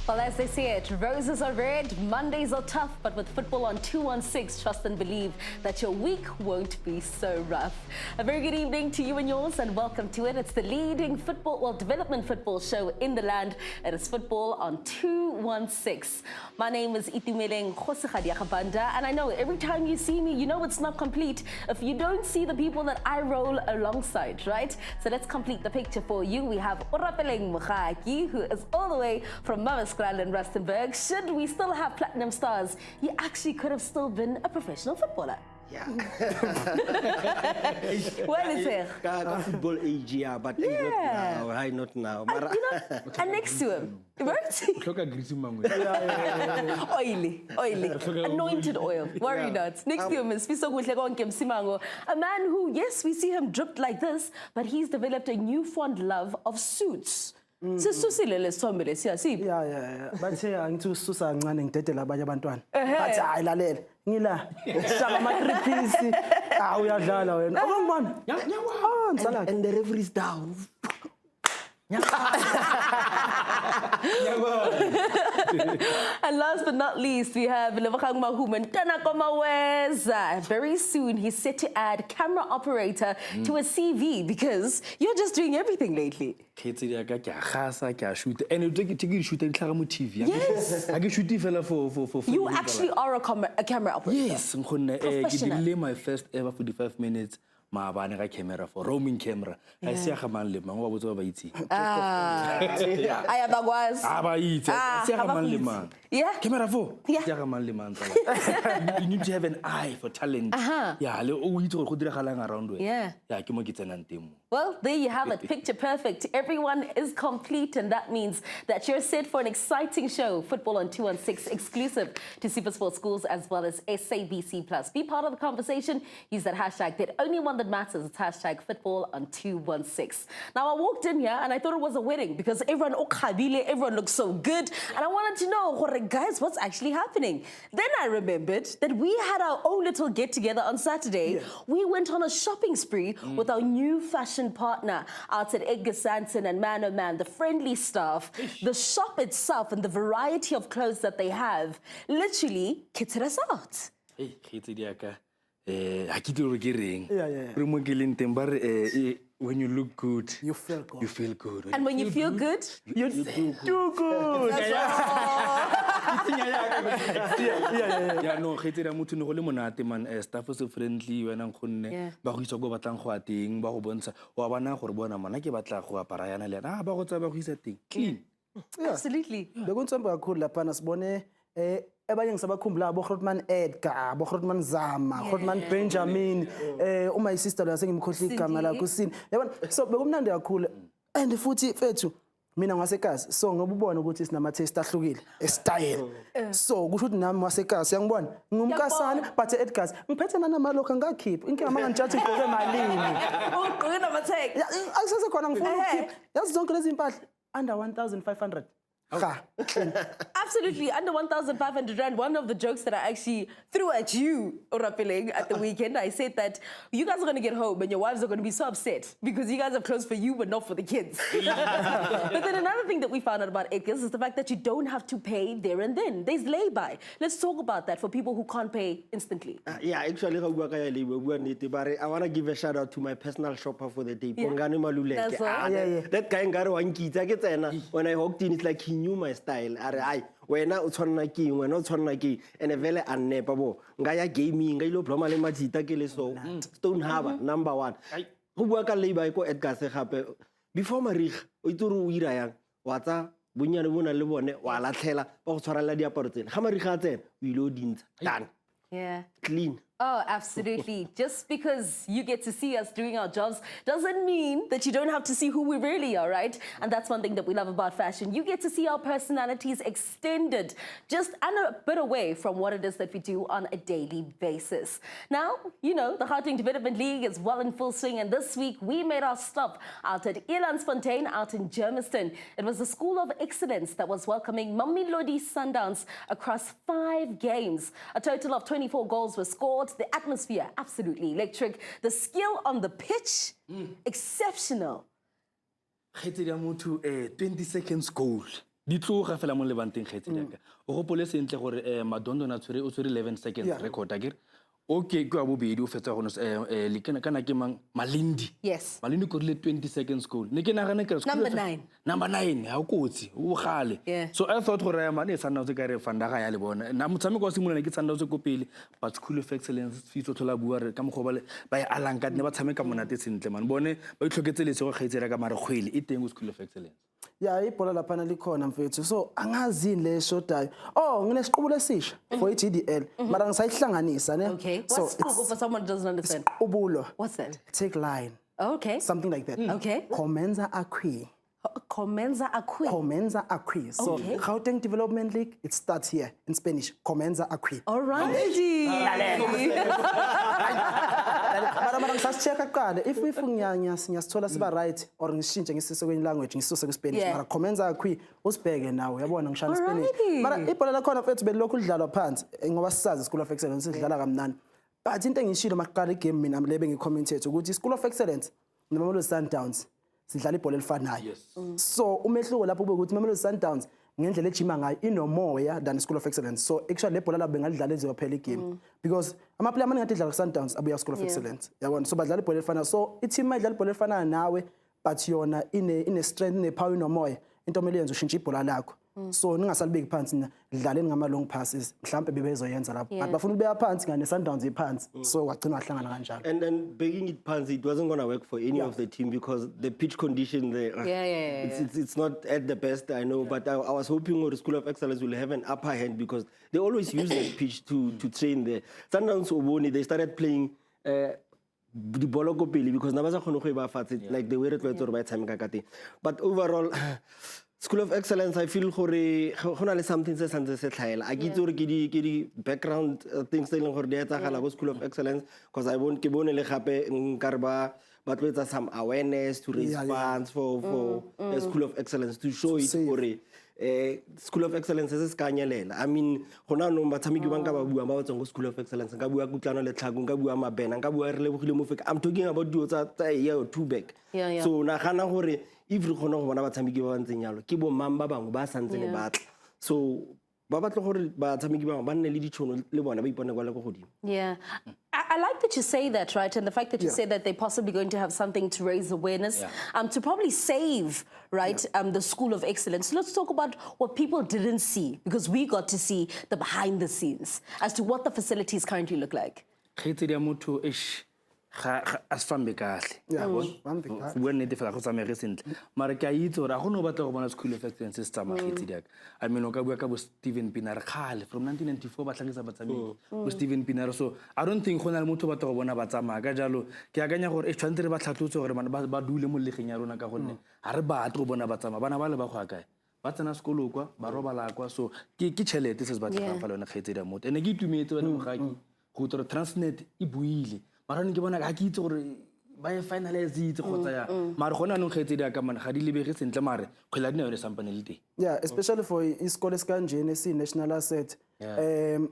Well, as they say it, roses are red, Mondays are tough, but with football on 216, trust and believe that your week won't be so rough. A very good evening to you and yours, and welcome to it. It's the leading development football show in the land. It is football on 216. My name is Itumeleng Khosekgadiagabanda, and I know every time you see me, you know it's not complete if you don't see the people that I roll alongside, right? So let's complete the picture for you. We have Orapeleng Mokgaki, who is all the way from Mamaskral in Rustenburg. Should we still have platinum stars, he actually could have still been a professional footballer. Yeah. Well, it's here. Football age, yeah, but not now. And next to him, right? Oily, anointed oil. Worry not. Next to him is Simango, a man who, yes, we see him dripped like this, but he's developed a newfound love of suits. Yeah. But ngithususa kancane ngidedela abanye abantwana. Bathi hayi lalela. Ngila. Shaka ama-3-piece. Uyadlala wena. Awungibona? And the referee is down. And last but not least, we have Levakang Mahuman Tanakomaweza. Very soon, he's set to add camera operator to a CV because you're just doing everything lately. And you take shoot TV. Yes. I can shoot for You actually are a camera operator. Yes, I did my first ever 45 minutes. My camera for roaming camera. I see a man live. Man, what was over it? I have a was. Yeah. Camera for. Yeah. You need to have an eye for talent. Yeah. Yeah. Well, there you have it. Picture perfect. Everyone is complete, and that means that you're set for an exciting show. Football on 216, exclusive to SuperSport schools as well as SABC+. Be part of the conversation. Use that hashtag. The only one that matters is hashtag football on 216. Now, I walked in here and I thought it was a wedding because everyone looks so good. And I wanted to know, guys, what's actually happening? Then I remembered that we had our own little get-together on Saturday. Yeah. We went on a shopping spree with our new fashion partner out at Edgar Sanson and Man oh Man, the friendly staff, the shop itself and the variety of clothes that they have literally kitted us out. When you look good, you feel good. You feel good. And when you feel good, you do good. Yeah, no, staff is friendly when I'm going to go batang huating, Bahubonsa, or Wana Horbona, Manaki Batla, Parayana, clean. Absolutely. The good time cool Lapanas Bone. Ebayeng sabakhumbula boGrotman Edgar, boGrotman Zama, Grotman Benjamin, my sister wasengimkhohli igama la kusini. Yabona so bekumnandi kakhulu and futhi fethu mina ngasekazi so ngoba ubona ukuthi sinama taste ahlukile style. So kusho ukuthi nami wasekazi yangibona ngumkasana but Edgar ngiphethe nanamalokho ngakhipha inkinga mangantshathi ngigqoke malini. Ugqoke nama-tag. Akusase khona ngifuna ukukhipha. Yazi zonke lezi impahla under 1,500. Absolutely, under 1,500 Rand. One of the jokes that I actually threw at you, Orapeleng, at the weekend, I said that you guys are going to get home and your wives are going to be so upset because you guys have clothes for you but not for the kids. But then another thing that we found out about Edgar's is the fact that you don't have to pay there and then. There's lay-by. Let's talk about that for people who can't pay instantly. Yeah, actually, I want to give a shout out to my personal shopper for the day. That guy when I walked in, it's like he knew my style. When I was on Nike, when I was on Niki, and a vele and nepabo. Gaya gaming, Galo Ploma Matita Keleso, Stone Harbor, number one. Who work a labor at Gasse before Marich, Uituru Irayang, Wata, Bunyana Levone, Wala Tela, Oxford Ladia Portel. Hamaricate, we loading done. Yeah. Clean. Oh, absolutely. Just because you get to see us doing our jobs doesn't mean that you don't have to see who we really are, right? And that's one thing that we love about fashion. You get to see our personalities extended just and a bit away from what it is that we do on a daily basis. Now, you know, the Gauteng Development League is well in full swing, and this week we made our stop out at Elandsfontein out in Germiston. It was a school of excellence that was welcoming Mamelodi Sundowns across 5 games. A total of 24 goals were scored. The atmosphere, absolutely electric. The skill on the pitch, exceptional. 20 seconds goal. di tloga fela mo lebanteng kgetsi ka o gopole sentle gore Madondo na tshwere o tshwere 11 seconds record akere okay ke wa bobedi o fetsa go le kana ke mang Malindi Yes. Malindi ko rile 20 seconds goal ne ke nagana ke number 9 ha o kotsi o gale so I thought gore ya mane sana o ka re fandaga ya le bona na motshameko wa simolana ke tsanda o se ko pele but school of excellence fitso thola bua re ka mo go ba alanka ne ba tshameka monate sentle man bone ba itlhoketse le se go kgaitsela ka mare kgwele e teng go school of excellence ya ibhola laphana likhona mfethu so angazini le shodayo nginesiqubulo esisha for i-GDL mara ngisayihlanganisa ne okay what's squbu for someone who doesn't understand what's that take line okay something like that okay Comenza Acqui so Gauteng Development League it starts here in Spanish Comenza Acqui all right mara ngisasicheka kuqala if ngiyasithola siba right or ngishintshe ngisise kwenye language ngisuse ku Spanish mara Comenza Acqui usibheke nawe yabona ngishaya Spanish mara ibhola lakhona mfethu belokhu lidlalwa phansi ngoba sisazi School of Excellence sidlala kamnandi but into engishilo maqala igame mina lebe ngicommentate ukuthi School of Excellence noMamelodi Sundowns sidlala ibhola elifanayo so umehluko lapho kube ukuthi Mamelodi Sundowns ngendlela ejima ngayo inomoya than School of Excellence so actually le bhola labo bengalidlala eziwa phela igame because ama player manje ngathi idlala ku Sundowns abuya School of Excellence yabona so badlala ibhola elifanayo so i team idlala ibhola elifanayo nawe but yona ine strength ine power inomoya into omele yenza ushintsha ibhola lakho so ningasalibeki phansi na lidlaleni ngama long passes mhlambe bebezoyenza lapho but bafuna ukubeka phansi ngane Sundowns iphansi so wagcina wahlangana kanjalo and then begging it phansi it wasn't going to work for any of the team because the pitch condition there it's not at the best I know but I was hoping the School of Excellence will have an upper hand because they always use the pitch to train there Sundowns Oboni they started playing the ball go pele because nabasa khone go ba fatse like the way re tlwaetse re ba tshameka ka teng but overall School of Excellence I feel gore gona le something se santse se tlhaela a ke itse gore ke di background things tse leng gore di etsagala go School of Excellence because ke bone le gape nkare ba tloetsa some awareness to raise funds for the School of Excellence to show it gore School of Excellence se ska nyelela I mean gona no batshameki ba nka ba bua ba tsong go School of Excellence nka bua kutlano le tlhako nka bua mabena nka bua re lebogile mo feka I'm talking about dio tsa year 2 back so na gana gore if re gona go bona batshameki ba bantseng yalo ke bo mang ba bangwe ba santse le batla so ba batla gore batshameki ba ba nne le ditšhono le bona ba ipone kwa le go godimo I like that you say that, right? And the fact that you say that they're possibly going to have something to raise awareness, to probably save, right, the School of Excellence. Let's talk about what people didn't see, because we got to see the behind the scenes as to what the facilities currently look like. as fambe kahle bua nnete fela go tsamege sentle mara ke a itse gore a gone o batla go bona School of Excellence se tsamakgetsi diaka I mean o ka bua ka bo Steven Pienaar khale from 1994 ba tlhagisa batsameki bo Steven Pienaar so I don't think gona le motho ba batla go bona ba tsamaya ka jalo ke akanya gore e tshwantse re ba tlhatlotse gore ba dule mo legeng ya rona ka gonne ha re batle go bona ba tsamaya bana ba le ba go akae ba tsena sekolo kwa ba robala kwa so ke tšhelete se se ba tlhagang fa le yona kgetsi dia motho ene ke itumetse ba mogaki go tlo Transnet e buile mara ke bona ga ke itse gore ba e finalize itse khotsa ya mara gona no kgetsi dia ka mana ga di lebege sentle mare khwela dina yone sampane le teng especially for isikole esikanjeni esi national asset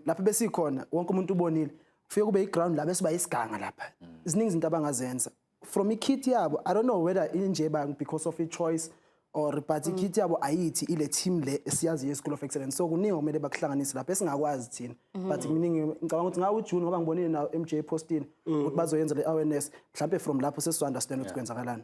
lapha besikhona wonke umuntu ubonile ufike kube iground la bese bayisiganga lapha iziningi izinto abangazenza from ikit yabo I don't know whether inje ba because of a choice or but ikit yabo ayithi ile team le esiyazi ye School of Excellence so kuningi okumele bakuhlanganise lapha esingakwazi thina but miningi ngicabanga ukuthi ngawo uJune ngoba ngibonile na MJ posting ukuthi bazoyenza le awareness mhlambe from lapho sesu understand ukuthi kwenzakalani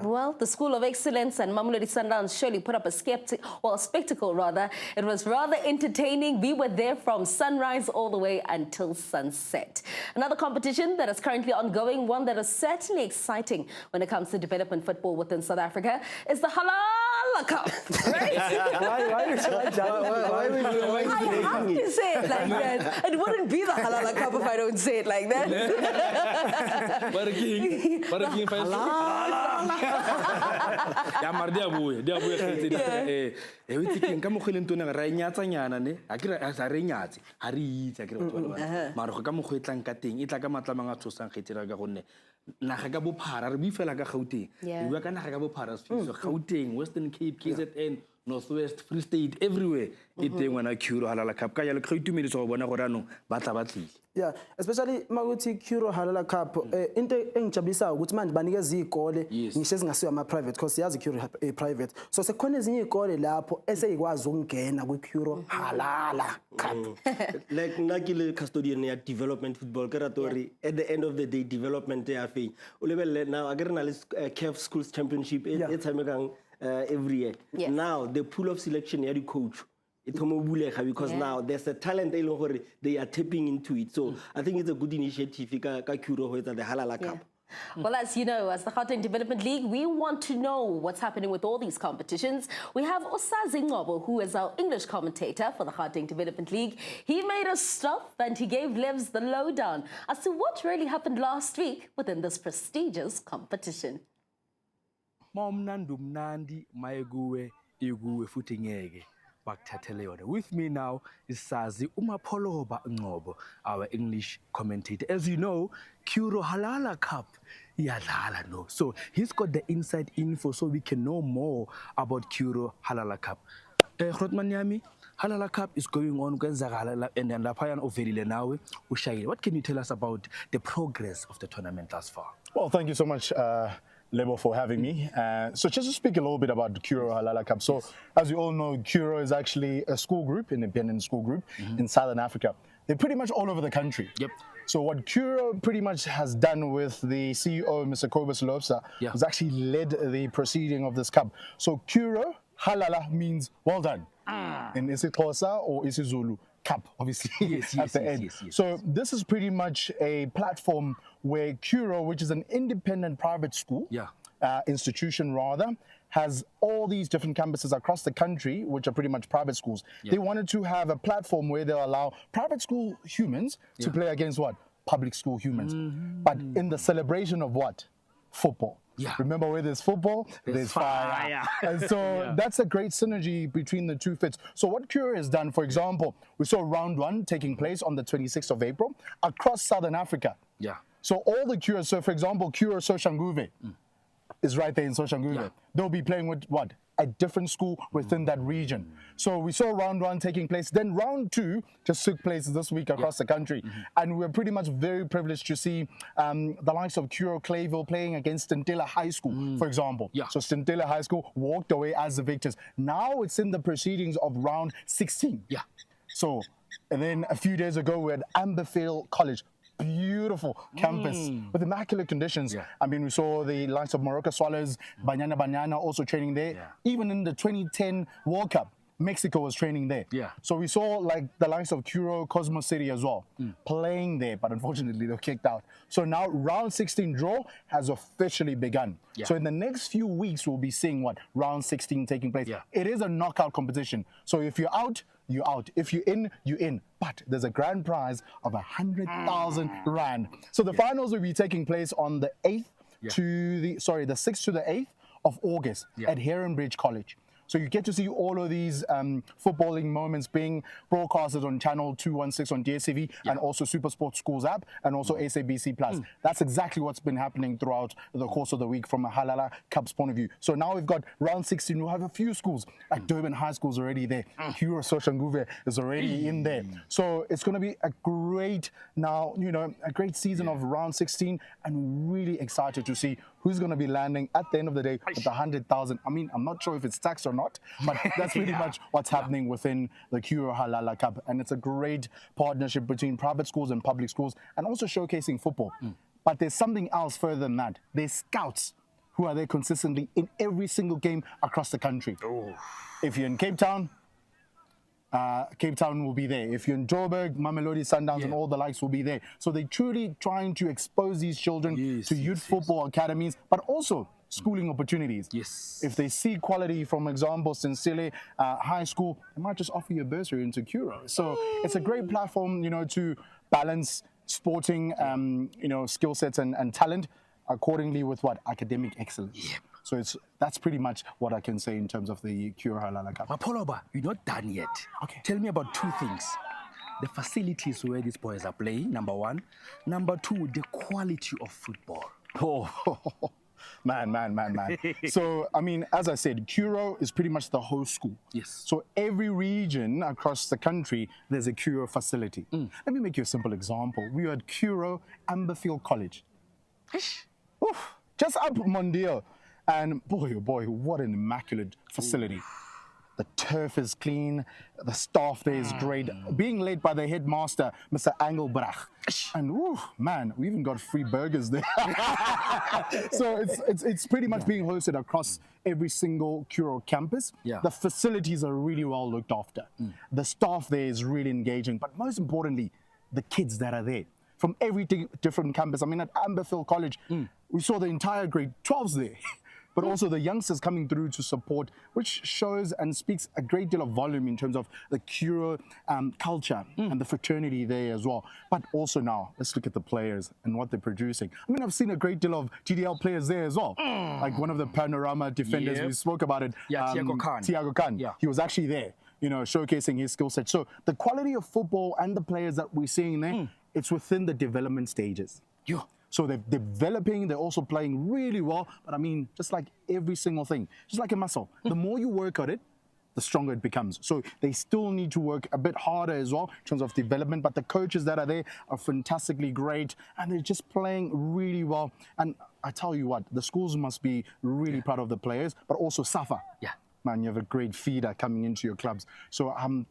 well the School of Excellence and Mamelodi Sundowns surely put up a spectacle rather. It was rather entertaining. We were there from sunrise all the way until sunset. Another competition that is currently ongoing, one that is certainly exciting when it comes to development football within South Africa, is the Halala Cup. Right? Why I have to say it like that. It wouldn't be the Halala Cup if I don't say it like that. ya mar dia boe kgetsi e witse ke nka mogwele ntone ra inyatsa nyana ne a ke ra re inyatse ha re itse ke re batho ba mara go ka mogwetlang ka teng e tla ka matlamang a tshosang kgetsi ra ka gonne naga ka bophara re bifela ka Gauteng re bua ka naga ka bophara se Gauteng Western Cape KZN Northwest, Free State, everywhere. It's when I Curro Halala Cup. Kaya le khoi tumedi so bona gore ano batla batlile. Yeah, especially makuthi Curro Halala Cup into engijabulisa ukuthi manje banikeza izikole ngisho ezingasiwa ama private because yazi Curro private. So sekukhona ezinye izikole lapho eseyikwazi ukungena ku Curro Halala Cup. Like nakile custodian ya development football keratori at the end of the day development ya fe. Ulebele now agere na CAF schools championship it's every year. Yes. Now the pool of selection ya di coach because now there's a talent they are tapping into it. So I think it's a good initiative ka Curro at the Halala Cup. Well, as you know, as the Gauteng Development League, we want to know what's happening with all these competitions. We have Osazi Ngobo, who is our English commentator for the Gauteng Development League. He made us stop and he gave Levs the lowdown as to what really happened last week within this prestigious competition. Mnandi mayeguwe iguwe futhi ngeke bakuthathele yona. With me now is Sazi Umapoloba Ngobo, our English commentator. As you know, Curro Halala Cup iyadlala no. So he's got the inside info so we can know more about Curro Halala Cup. Grootman Yami, Halala Cup is going on and laphayana uvelile nawe ushayile. What can you tell us about the progress of the tournament thus far? Well, thank you so much, Lebo, for having me. So just to speak a little bit about the Curro Halala Cup. So as you all know, Curro is actually a school group, independent school group in Southern Africa. They're pretty much all over the country. Yep. So what Curro pretty much has done with the CEO, Mr. Kobus Lobsa, has actually led the proceeding of this cup. So Curro Halala means well done in isiXhosa or isiZulu. Cup, obviously, at the end. So this is pretty much a platform where Curro, which is an independent private school, institution rather, has all these different campuses across the country, which are pretty much private schools. They wanted to have a platform where they'll allow private school humans to play against what? Public school humans. But in the celebration of what? Football. Remember, where there's football, there's fire. And so that's a great synergy between the two fits. So what Curro has done, for example, we saw round one taking place on the 26th of April across Southern Africa. So all the Curro, so for example, Curro Soshanguve is right there in Soshanguve. They'll be playing with what? A different school within that region. So we saw round one taking place. Then round two just took place this week across the country. And we're pretty much very privileged to see the likes of Curro Clayville playing against Stintela High School, for example. So Stintela High School walked away as the victors. Now it's in the proceedings of round 16. So, and then a few days ago we had Amberfield College. Beautiful campus with immaculate conditions. I mean, we saw the likes of Morocco Swallows, Banyana also training there. Even in the 2010 World Cup, Mexico was training there. So we saw like the likes of Curro Cosmos City as well playing there, but unfortunately they were kicked out. So now round 16 draw has officially begun. So in the next few weeks we'll be seeing what round 16 taking place. It is a knockout competition. So if you're out, you're out. If you're in, you're in. But there's a grand prize of 100,000 rand. So the finals will be taking place on the 8th to the 6th to the 8th of August at Heronbridge College. So you get to see all of these footballing moments being broadcasted on channel 216 on DSTV and also SuperSport Schools app and also SABC Plus. That's exactly what's been happening throughout the course of the week from a Halala Cup's point of view. So now we've got round 16. We'll have a few schools like Durban High School's already there. Curro Soshanguve is already in there. So it's going to be a great a great season of round 16, and really excited to see who's going to be landing at the end of the day with 100,000. I mean, I'm not sure if it's taxed or not, but that's pretty much what's happening within the Curro Halala Cup. And it's a great partnership between private schools and public schools, and also showcasing football. But there's something else further than that. There's scouts who are there consistently in every single game across the country. If you're in Cape Town will be there. If you're in Joburg, Mamelodi Sundowns and all the likes will be there. So they're truly trying to expose these children to youth football academies, but also schooling opportunities. If they see quality, from example, Sincere High School, they might just offer you a bursary into Curro. So it's a great platform, to balance sporting, skill sets and talent accordingly with what? Academic excellence. So that's pretty much what I can say in terms of the Curro Halala Cup. Mapoloba, you're not done yet. Tell me about two things. The facilities where these boys are playing, number one. Number two, the quality of football. Man. So, I mean, as I said, Curro is pretty much the whole school. Yes. So every region across the country, there's a Curro facility. Let me make you a simple example. We are at Curro Amberfield College. Oof, just up Mondial. And boy, oh boy, what an immaculate facility. The turf is clean, the staff there is great, being led by the headmaster, Mr. Engelbrach. And man, we even got free burgers there. So it's pretty much being hosted across every single Curro campus. Yeah. The facilities are really well looked after. The staff there is really engaging, but most importantly, the kids that are there from every different campus. I mean, at Amberfield College, we saw the entire grade 12s there. But also the youngsters coming through to support, which shows and speaks a great deal of volume in terms of the Curro culture and the fraternity there as well. But also now, let's look at the players and what they're producing. I mean, I've seen a great deal of GDL players there as well. Like one of the panorama defenders, we spoke about it. Yeah, Tiago Khan. Yeah. He was actually there, you know, showcasing his skill set. So the quality of football and the players that we're seeing there, it's within the development stages. Yeah. So they're developing, they're also playing really well. But I mean, just like every single thing, just like a muscle, the more you work at it, the stronger it becomes. So they still need to work a bit harder as well in terms of development. But the coaches that are there are fantastically great and they're just playing really well. And I tell you what, the schools must be really proud of the players, but also SAFA. Yeah. Man, you have a great feeder coming into your clubs. So I'm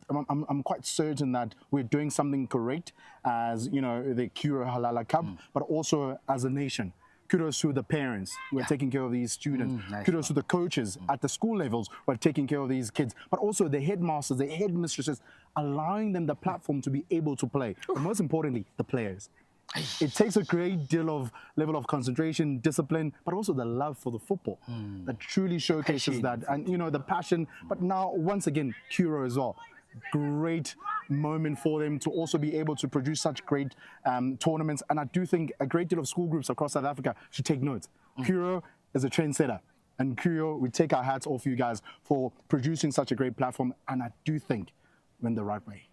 quite certain that we're doing something correct as, you know, the Curro Halala Cup, but also as a nation. Kudos to the parents who are taking care of these students. Kudos to the coaches at the school levels who are taking care of these kids, but also the headmasters, the headmistresses, allowing them the platform to be able to play. But most importantly, the players. It takes a great deal of level of concentration, discipline, but also the love for the football that truly showcases that. And, you know, the passion. But now, once again, Curro as well. Great moment for them to also be able to produce such great tournaments. And I do think a great deal of school groups across South Africa should take note. Curro is a trendsetter. And Curro, we take our hats off you guys for producing such a great platform. And I do think we're in the right way.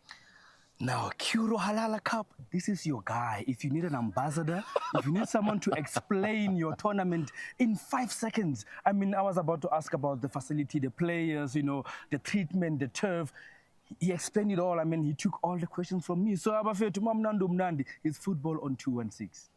Now, Curro Halala Cup, this is your guy. If you need an ambassador, if you need someone to explain your tournament in 5 seconds. I mean, I was about to ask about the facility, the players, you know, the treatment, the turf. He explained it all. I mean, he took all the questions from me. So, Abafe to Mamnando Mnandi is football on 216.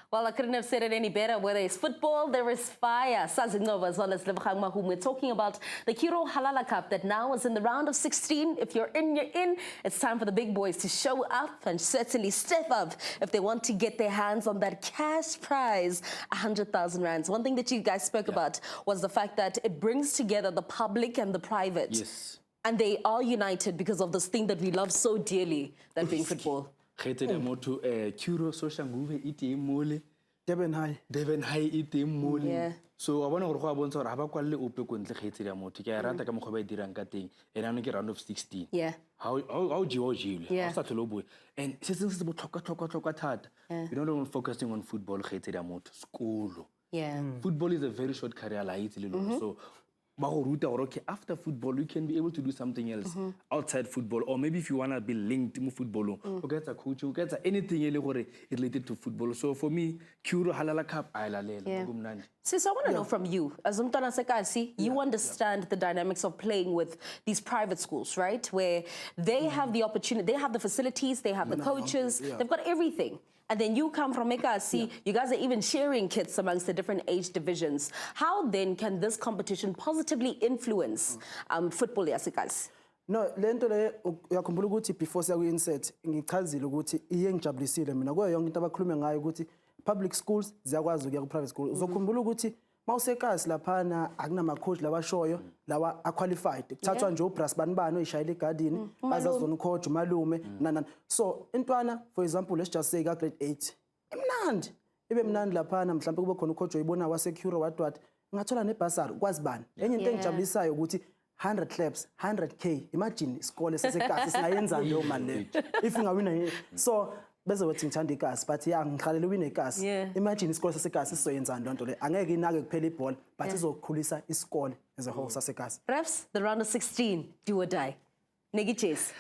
Well, I couldn't have said it any better. Whether it's football, there is fire. Sazinova as well as Lebkhang Mahum. We're talking about the Curro Halala Cup that now is in the round of 16. If you're in, you're in. It's time for the big boys to show up and certainly step up if they want to get their hands on that cash prize, 100,000 rands. One thing that you guys spoke about was the fact that it brings together the public and the private. Yes. And they are united because of this thing that we love so dearly, that being football. Curro social move ite mole Devon High ite mole. So I want to go about our have quality open con the Hated Moti. I rata come over Dirangating and I'm round of 16. Yeah. How George Yeah. start to low boy. And since this is about talk hard, you don't focusing on football, Hated Mot school. Yeah. Football is a very short career, like so. Okay, after football, you can be able to do something else outside football, or maybe if you want to be linked to football, you get a coach, you get anything related to football. So for me, Curro Halala Cup, Sis, I want to know from you, as Umtana Sekasi, you understand the dynamics of playing with these private schools, right? Where they have the opportunity, they have the facilities, they have the coaches, they've got everything. And then you come from Ekasi, you guys are even sharing kits amongst the different age divisions. How then can this competition positively influence football yasikasi? No, lento le uyakhumbula ukuthi before siya ku-insert ngichazile ukuthi iye ngijabulisile mina kuyo yonke into abakhulume ngayo ukuthi public schools ziyakwazi ukuya ku-private school. Uzokhumbula ukuthi mawusekasi laphana akunama-coach labashoyo lawa aqualified. Kuthathwa nje ubras banibani oyishayela egadini bazazona ucoach umalume nanani. So intwana for example let's just say ka grade 8 imnandi ibe mnandi laphana mhlawumbe kube khona ucoach oyibona wasecure what ngathola nebasari kwazi bani. Enye into engijabulisayo ukuthi 100 claps 100k imagine isikole sasekasi singayenza leyo mali leyo if ingawina so bese wathi ngithanda ikasi but ngikhalela uwine ikasi imagine isikole sasekasi sizoyenza lonto le angeke inake kuphela ibhola but izokhulisa isikole as a whole sasekasi. Refs, the round of 16, do or die. Negi Chase.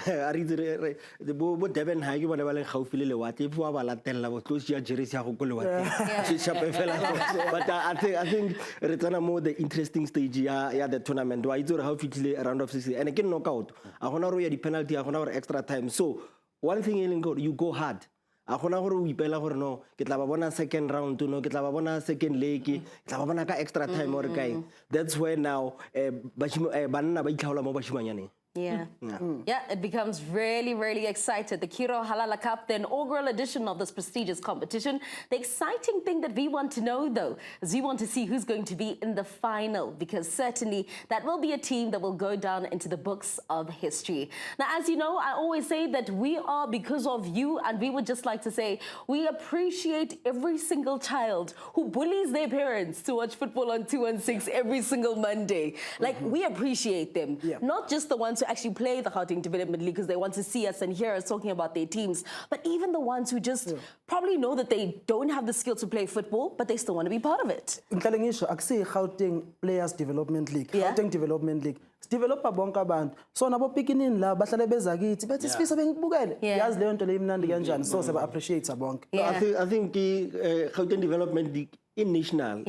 bo Durban ha ke bona ba leng gaufi le lewatle if wa ba latella bo tlo sia jersey ya go ko lewatleng se shape fela but I think re tsena mo the interesting stage ya the tournament wa itse re ha o fitlile round of 16 and ke knockout a gona ro ya di penalty a gona gore extra time so one thing you go hard a gona gore o ipela gore no ke tla ba bona second round no ke tla ba bona second leg ke tla ba bona ka extra time or kae that's where now banna ba itlhaola mo bashimanyaneng. Yeah. It becomes really, really excited. The Curro Halala Cup, the inaugural edition of this prestigious competition. The exciting thing that we want to know, though, is we want to see who's going to be in the final, because certainly that will be a team that will go down into the books of history. Now, as you know, I always say that we are because of you, and we would just like to say we appreciate every single child who bullies their parents to watch football on 216 every single Monday. Like, we appreciate them, not just the ones who actually play the Gauteng Development League because they want to see us and hear us talking about their teams, but even the ones who just probably know that they don't have the skill to play football, but they still want to be part of it. Ngicela ngisho akusiyi Gauteng Players Development League, Gauteng Development League. Developer bonke abantu. So nabo pikinini la bahlale beza kithi bethi sifisa bengibukele. Yazi leyo nto le imnandi kanjani. So seba appreciate bonke. I think Gauteng Development League in national.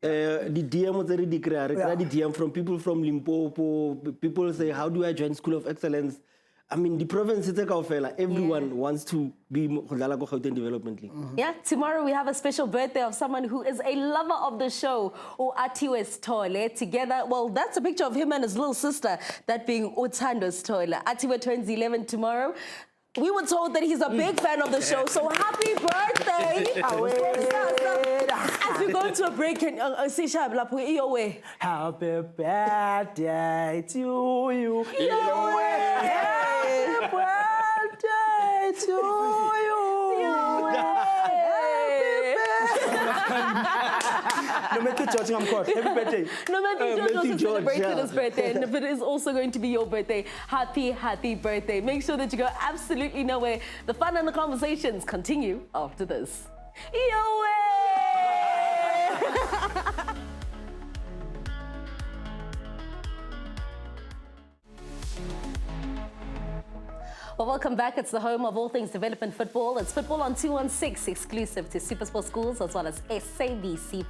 The DM tse re di kry the DM from people from Limpopo. People say, how do I join School of Excellence? I mean, the province tse kaofela, everyone wants to be Halala Gauteng Development League. Yeah, tomorrow we have a special birthday of someone who is a lover of the show, Atiwe Stole. Together, well, that's a picture of him and his little sister, that being Uthando Stole. Atiwe turns 11 tomorrow. We were told that he's a big fan of the show, so happy birthday! As we go into a break, say Shab Lapu, your way. Happy birthday to you. Your way. Happy birthday to you. Your way. No matter George, I'm caught. Happy birthday. No matter George also celebrated his birthday, and if it is also going to be your birthday, happy birthday. Make sure that you go absolutely nowhere. The fun and the conversations continue after this. Your way. Well, welcome back. It's the home of all things development football. It's Football on 216, exclusive to SuperSport schools as well as SABC+.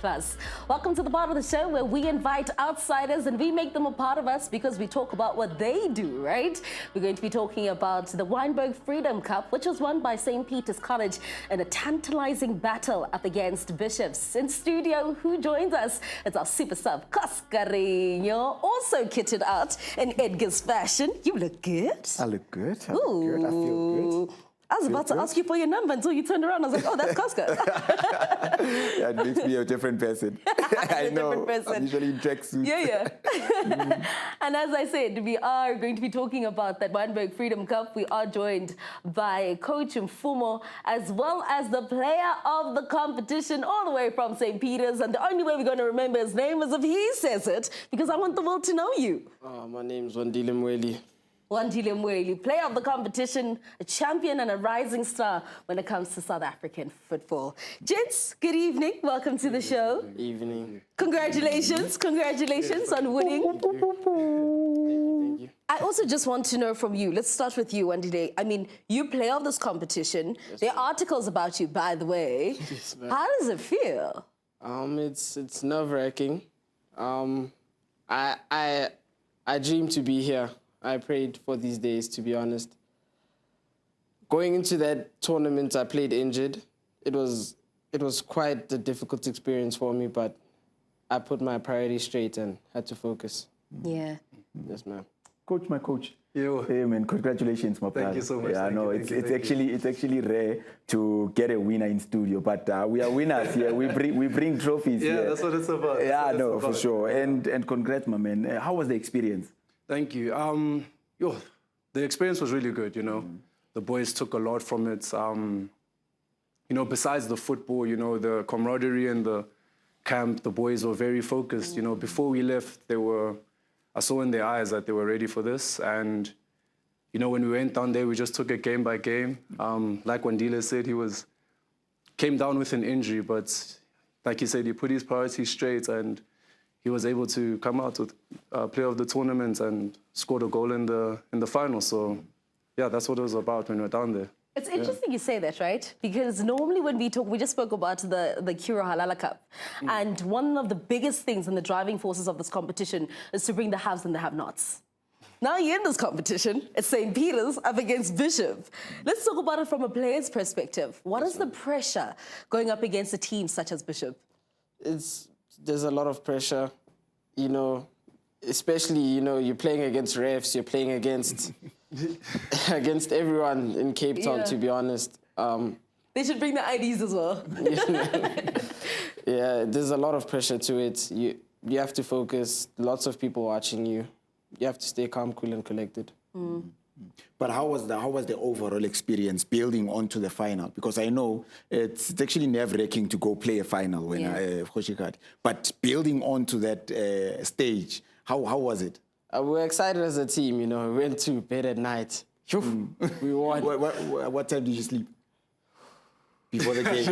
Welcome to the part of the show where we invite outsiders and we make them a part of us because we talk about what they do, right? We're going to be talking about the Wynberg Freedom Cup, which was won by St. Peter's College in a tantalizing battle up against Bishops. In studio, who joins us? It's our super sub, Cascarino, also kitted out in Edgar's fashion. You look good. I look good. Good. I feel good. I was about to ask you for your number until you turned around. I was like, oh, that's Costco. That makes me a different person. I know. Different person. I'm usually in tracksuits. And as I said, we are going to be talking about that Wynberg Freedom Cup. We are joined by Coach Mfumo, as well as the player of the competition, all the way from St. Peter's. And the only way we're going to remember his name is if he says it, because I want the world to know you. My name's Wandile Mweli. Wandile Mweli, player of the competition, a champion and a rising star when it comes to South African football. Gents, good evening. Welcome to the show. Evening. Congratulations on winning. Thank you. I also just want to know from you, let's start with you, Wandile. I mean, you play of this competition. There are articles about you, by the way. Yes, how does it feel? It's nerve-wracking. I dream to be here. I prayed for these days, to be honest. Going into that tournament, I played injured. It was quite a difficult experience for me, but I put my priorities straight and had to focus. Yeah. Yes, ma'am. Coach, my coach. Yo. Hey, man, congratulations, my brother. Thank you so much. Yeah, no, it's actually rare to get a winner in studio, but we are winners here. We bring trophies here. Yeah, that's what it's about. For sure. And congrats, my man. How was the experience? Thank you. The experience was really good, you know. The boys took a lot from it. You know, besides the football, you know, the camaraderie and the camp, the boys were very focused. You know, before we left, I saw in their eyes that they were ready for this. And, you know, when we went down there, we just took it game by game. Like Wandile said, came down with an injury, but like he said, he put his priorities straight and he was able to come out with player of the tournament and scored a goal in the final. So yeah, that's what it was about when we were down there. It's interesting you say that, right? Because normally when we talk, we just spoke about the Curro Halala Cup. And one of the biggest things and the driving forces of this competition is to bring the haves and the have-nots. Now you're in this competition, it's St. Peter's up against Bishop. Let's talk about it from a player's perspective. What is the pressure going up against a team such as Bishop? There's a lot of pressure, you know, especially, you know, you're playing against refs, you're playing against against everyone in Cape Town, to be honest. They should bring the IDs as well. Yeah, there's a lot of pressure to it. You have to focus, lots of people watching you. You have to stay calm, cool, and collected. But how was the overall experience building onto the final? Because I know it's actually nerve-wracking to go play a final when but building onto that stage, how was it? We were excited as a team, you know. We went to bed at night. We won. What time did you sleep? Before the game?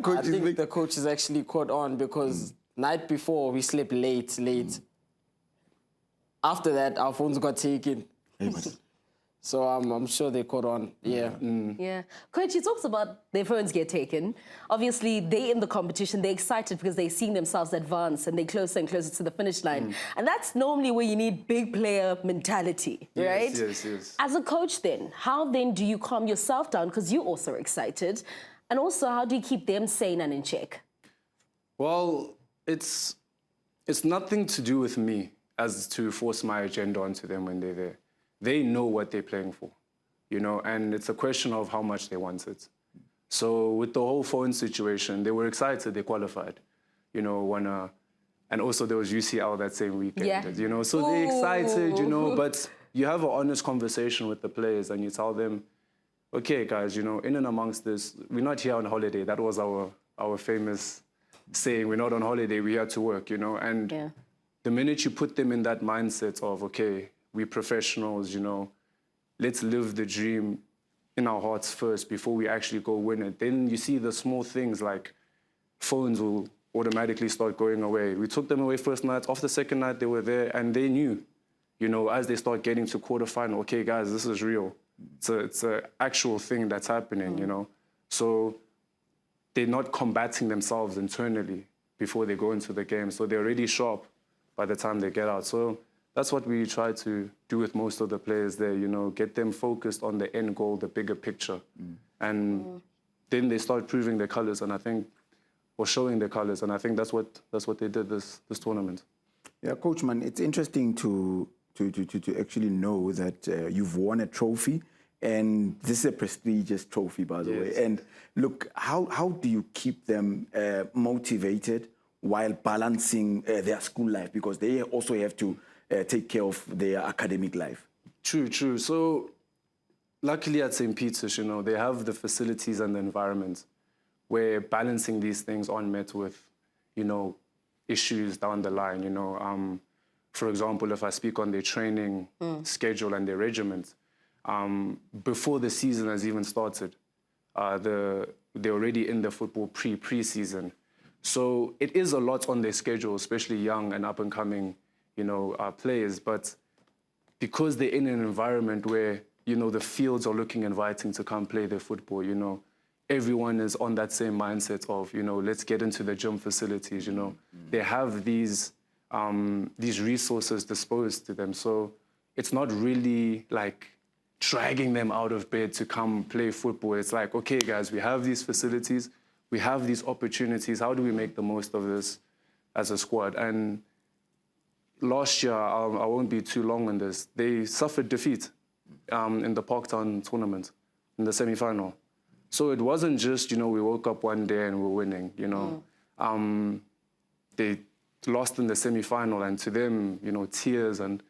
I think the coach is actually caught on because night before we slept late. After that, our phones got taken. So I'm sure they caught on, yeah. Yeah. Coach, he talks about their phones get taken. Obviously, they in the competition, they're excited because they're seeing themselves advance and they're closer and closer to the finish line. And that's normally where you need big player mentality, right? Yes. As a coach then, how then do you calm yourself down because you're also excited? And also, how do you keep them sane and in check? Well, it's nothing to do with me as to force my agenda onto them when they're there. They know what they're playing for, you know, and it's a question of how much they want it. So with the whole phone situation, they were excited, they qualified, you know, and also there was UCL that same weekend, you know, so they're excited, you know, but you have an honest conversation with the players and you tell them, okay, guys, you know, in and amongst this, we're not here on holiday. That was our famous saying, we're not on holiday, we're here to work, you know, and the minute you put them in that mindset of, okay, we're professionals, you know, let's live the dream in our hearts first before we actually go win it. Then you see the small things like phones will automatically start going away. We took them away first night. Off the second night, they were there and they knew, you know, as they start getting to quarterfinal, okay, guys, this is real. It's an actual thing that's happening, you know. So they're not combating themselves internally before they go into the game. So they're already sharp by the time they get out. So that's what we try to do with most of the players there, you know, get them focused on the end goal, the bigger picture. And then they start proving their colors and I think, or showing their colors. And I think that's what they did this tournament. Yeah, Coach, man, it's interesting to actually know that you've won a trophy and this is a prestigious trophy, by the way. And look, how do you keep them motivated while balancing their school life? Because they also have to take care of their academic life. True. So luckily at St. Peter's, you know, they have the facilities and the environment where balancing these things aren't met with, you know, issues down the line, you know. For example, if I speak on their training schedule and their regiment, before the season has even started, they're already in the football pre-season. So it is a lot on their schedule, especially young and up-and-coming, you know, players. But because they're in an environment where, you know, the fields are looking inviting to come play their football, you know, everyone is on that same mindset of, you know, let's get into the gym facilities, you know. They have these resources disposed to them. So it's not really like dragging them out of bed to come play football. It's like, okay, guys, we have these facilities, we have these opportunities. How do we make the most of this as a squad? And last year, I won't be too long on this, they suffered defeat in the Parktown tournament, in the semi-final. So it wasn't just, you know, we woke up one day and we're winning, you know. They lost in the semi-final and to them, you know, tears and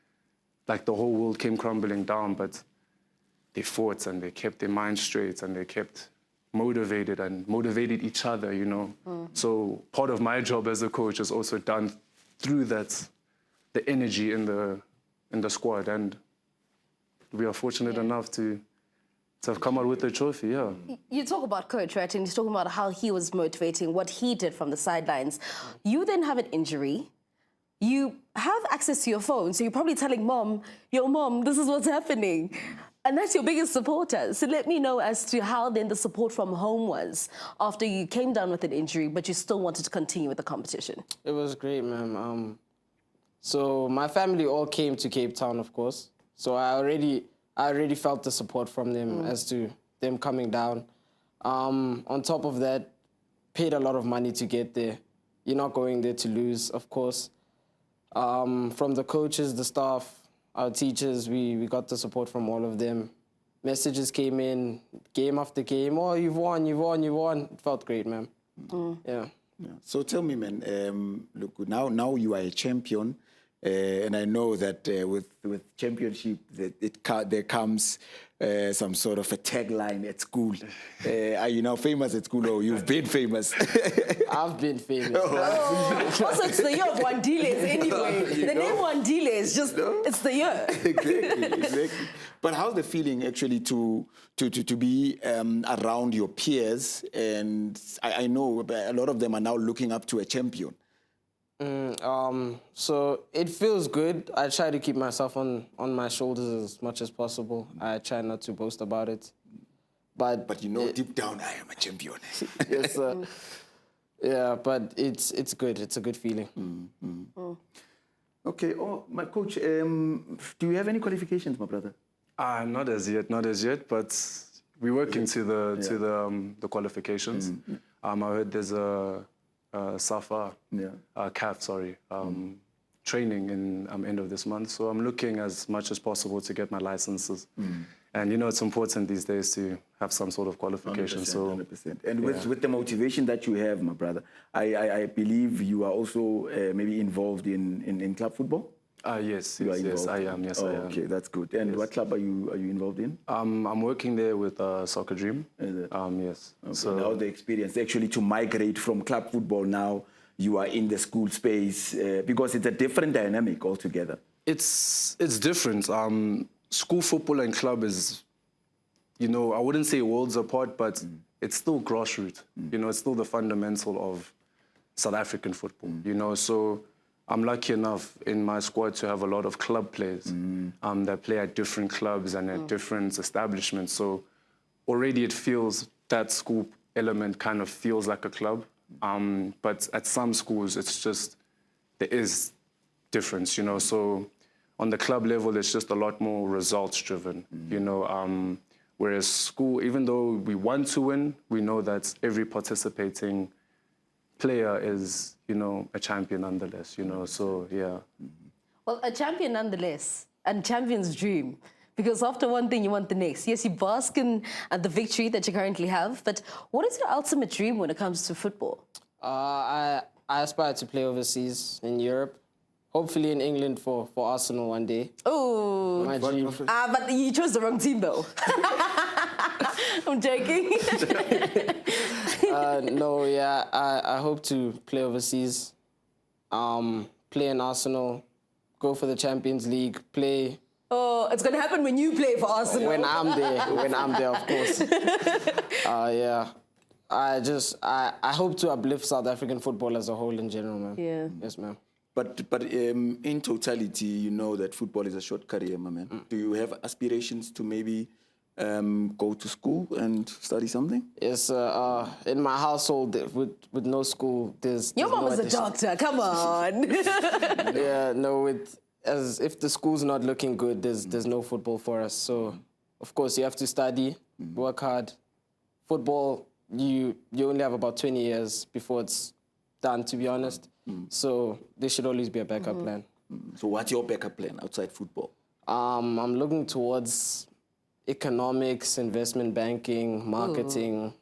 like the whole world came crumbling down, but they fought and they kept their minds straight and they kept motivated and motivated each other, you know. So part of my job as a coach is also done through that, the energy in the squad, and we are fortunate enough to have come out with the trophy, yeah. You talk about coach, right? And he's talking about how he was motivating, what he did from the sidelines. You then have an injury. you have access to your phone, so you're probably telling mom, yo, mom, this is what's happening. And that's your biggest supporter. So let me know as to how then the support from home was after you came down with an injury, but you still wanted to continue with the competition. It was great, ma'am. So my family all came to Cape Town, of course. So I already felt the support from them as to them coming down. On top of that, paid a lot of money to get there. You're not going there to lose, of course. From the coaches, the staff, our teachers, we got the support from all of them. Messages came in, game after game. Oh, you've won, you've won, you've won. It felt great, man. Yeah. So tell me, man, look, now you are a champion. And I know that with championship, there comes some sort of a tagline at school. Are you now famous at school, or you've been famous? I've been famous. Also, it's the year of Wandiles anyway. The name Wandile is just, it's the year. Exactly. But how's the feeling actually to be around your peers? And I know a lot of them are now looking up to a champion. So it feels good. I try to keep myself on my shoulders as much as possible. I try not to boast about it. But you know, deep down, I am a champion. Yes, sir. Yeah, but it's good. It's a good feeling. Okay. Oh, my coach, do you have any qualifications, my brother? Not as yet, but we're working to the qualifications. I heard there's a SAFA, CAF, training in end of this month. So I'm looking as much as possible to get my licenses. And you know, it's important these days to have some sort of qualification. 100%, so 100%. And with the motivation that you have, my brother, I believe you are also maybe involved in club football? Yes, I am. Yes, I am. Okay, that's good. And what club are you involved in? I'm working there with Soccer Dream. Is it? Yes. Okay, So now the experience actually to migrate from club football, now you are in the school space, because it's a different dynamic altogether. it's different. School football and club is, you know, I wouldn't say worlds apart, but it's still grassroots. You know, it's still the fundamental of South African football. You know, so I'm lucky enough in my squad to have a lot of club players that play at different clubs and at different establishments. So already it feels, that school element kind of feels like a club. But at some schools, it's just, there is difference, you know. So on the club level, it's just a lot more results driven, you know. Whereas school, even though we want to win, we know that every participating player is, you know, a champion nonetheless, you know, so yeah. Well, a champion nonetheless, and champion's dream, because after one thing, you want the next. Yes, you bask in the victory that you currently have, but what is your ultimate dream when it comes to football? I aspire to play overseas in Europe, hopefully in England for Arsenal one day. Oh, My dream. but you chose the wrong team though. I'm joking. No, yeah, I hope to play overseas, play in Arsenal, go for the Champions League, play. Oh, it's going to happen when you play for Arsenal. When I'm there, of course. Yeah, I hope to uplift South African football as a whole in general, man. Yeah. Yes, ma'am. But in totality, you know that football is a short career, my man. Do you have aspirations to maybe go to school and study something? Yes, in my household, with no school, there's Your mom no was a doctor, come on. Yeah, no, as if the school's not looking good, there's no football for us. So, of course, you have to study, work hard. Football, you only have about 20 years before it's done, to be honest. So there should always be a backup plan. So what's your backup plan outside football? I'm looking towards economics, investment banking, marketing.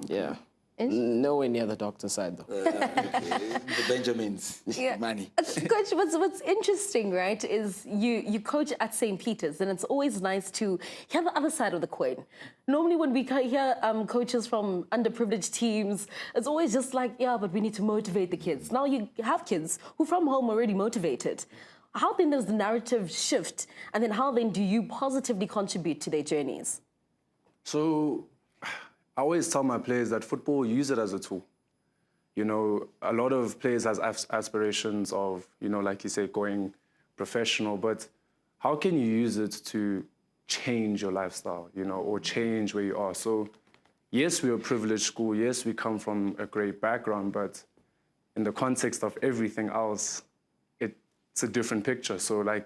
Yeah. Nowhere near the doctor side, though. The Benjamins, money. Coach, what's interesting, right, is you coach at St. Peter's, and it's always nice to hear the other side of the coin. Normally when we hear coaches from underprivileged teams, it's always just like, yeah, but we need to motivate the kids. Now you have kids who from home are already motivated. How then does the narrative shift, and then how then do you positively contribute to their journeys? So I always tell my players that football, use it as a tool. You know, a lot of players has aspirations of, you know, like you say, going professional, but how can you use it to change your lifestyle, you know, or change where you are? So yes, we're a privileged school. Yes, we come from a great background, but in the context of everything else, it's a different picture. So like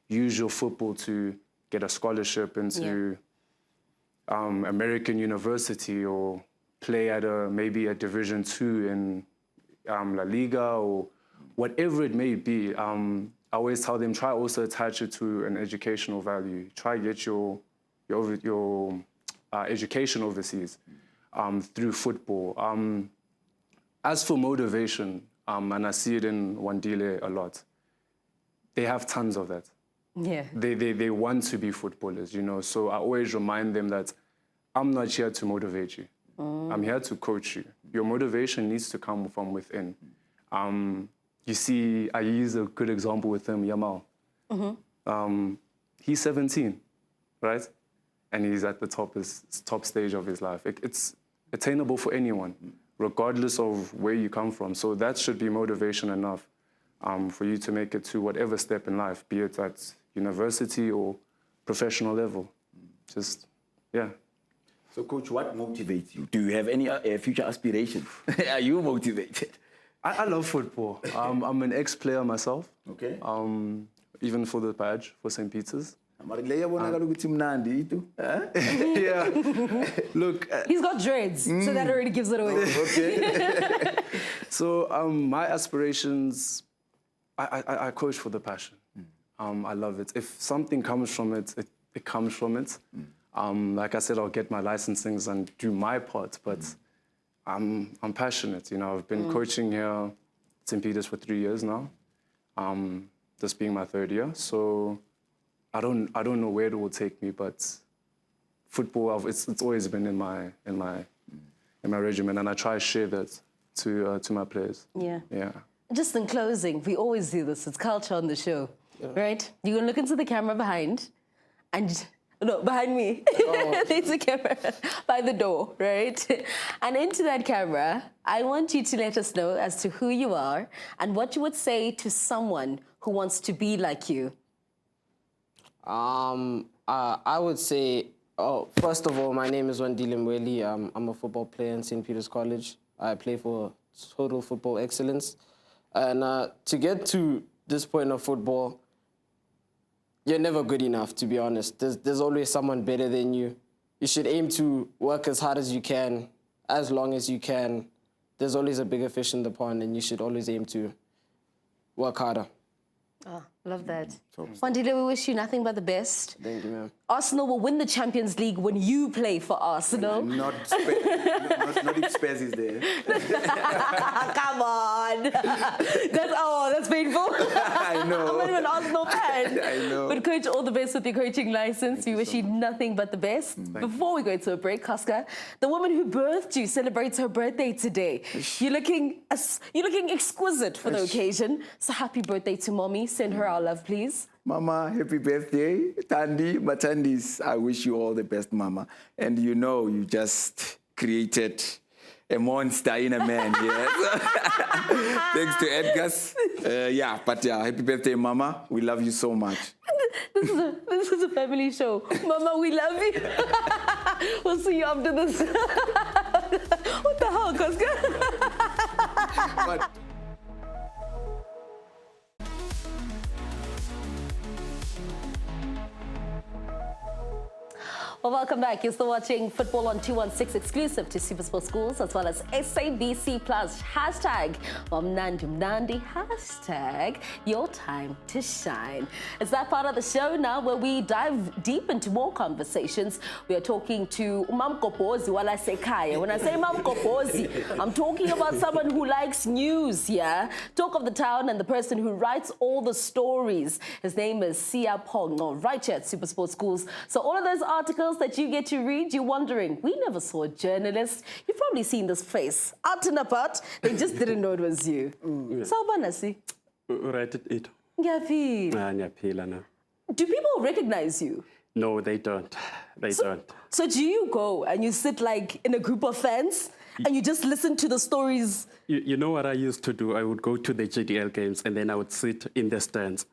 use your football to get a scholarship into American university or play at maybe a Division II in La Liga or whatever it may be. I always tell them, try also attach it to an educational value. Try get your education overseas through football. As for motivation, and I see it in Wandile a lot, they have tons of that. Yeah. They want to be footballers, you know. So I always remind them that I'm not here to motivate you. I'm here to coach you. Your motivation needs to come from within. You see, I use a good example with him, Yamal. He's 17, right? And he's at the top stage of his life. It's attainable for anyone, regardless of where you come from. So that should be motivation enough for you to make it to whatever step in life, be it at university or professional level. Just, yeah. So, Coach, what motivates you? Do you have any future aspirations? Are you motivated? I love football. I'm an ex-player myself. Okay. Even for the badge, for St. Peter's. Yeah. Look. He's got dreads, so that already gives it away. Okay. So my aspirations, I coach for the passion. I love it. If something comes from it, it comes from it. Like I said, I'll get my licensings and do my part, but I'm passionate. You know, I've been coaching here at St. Peter's for 3 years now. This being my 3rd year, so I don't know where it will take me, but football it's always been in my regimen, and I try to share that to my players. Yeah. Yeah. Just in closing, we always do this. It's culture on the show, right? You're gonna look into the camera behind, and no, behind me. There's a camera by the door, right? And into that camera, I want you to let us know as to who you are and what you would say to someone who wants to be like you. I would say, first of all, my name is Wandile Mweli. I'm a football player in St. Peter's College. I play for Total Football Excellence. And to get to this point of football, you're never good enough, to be honest. There's always someone better than you. You should aim to work as hard as you can, as long as you can. There's always a bigger fish in the pond, and you should always aim to work harder. Oh, love that. Wandile, we wish you nothing but the best. Thank you, ma'am. Arsenal will win the Champions League when you play for Arsenal. Not if Spurs is there. Come on. That's painful. I know. I'm not even an Arsenal fan. I know. But Coach, all the best with your coaching license. We wish you nothing but the best. Before we go to a break, Koska, the woman who birthed you celebrates her birthday today. You're looking exquisite for the occasion. So happy birthday to Mommy. Send her our love, please. Mama, happy birthday. Tandi, Matandis, I wish you all the best, Mama. And you know, you just created a monster in a man, yes. Thanks to Edgar's. Happy birthday, Mama. We love you so much. This is a family show. Mama, we love you. We'll see you after this. What the hell, Koska? Well, welcome back. You're still watching Football on 216 exclusive to SuperSport Schools as well as SABC Plus. Hashtag Mnandi. Hashtag your time to shine. It's that part of the show now where we dive deep into more conversations. We are talking to Mam Kopozi wala sekaya. When I say Mam Kopozi, I'm talking about someone who likes news, yeah? Talk of the town and the person who writes all the stories. His name is Sia Pong, right here at SuperSport Schools. So all of those articles that you get to read, you're wondering, we never saw a journalist. You've probably seen this face out and apart. They just didn't know it was you. Sawubona. Right at it. Ngiyaphila. No. Do people recognize you? No, they don't. They don't. So do you go and you sit like in a group of fans and you just listen to the stories. You know what I used to do? I would go to the GDL games and then I would sit in the stands.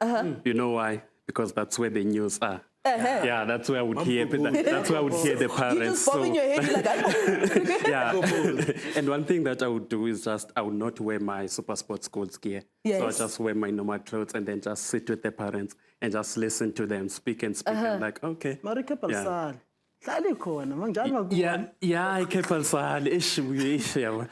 You know why? Because that's where the news are. Yeah, that's where I would hear. That's where I would hear the parents. You just bobbing your head like I yeah. And one thing that I would do is I would not wear my SuperSport schools gear. Yes. So I just wear my normal clothes and then just sit with the parents and just listen to them speak and speak. And like, okay. Yeah. Yeah, I kept on saying, well,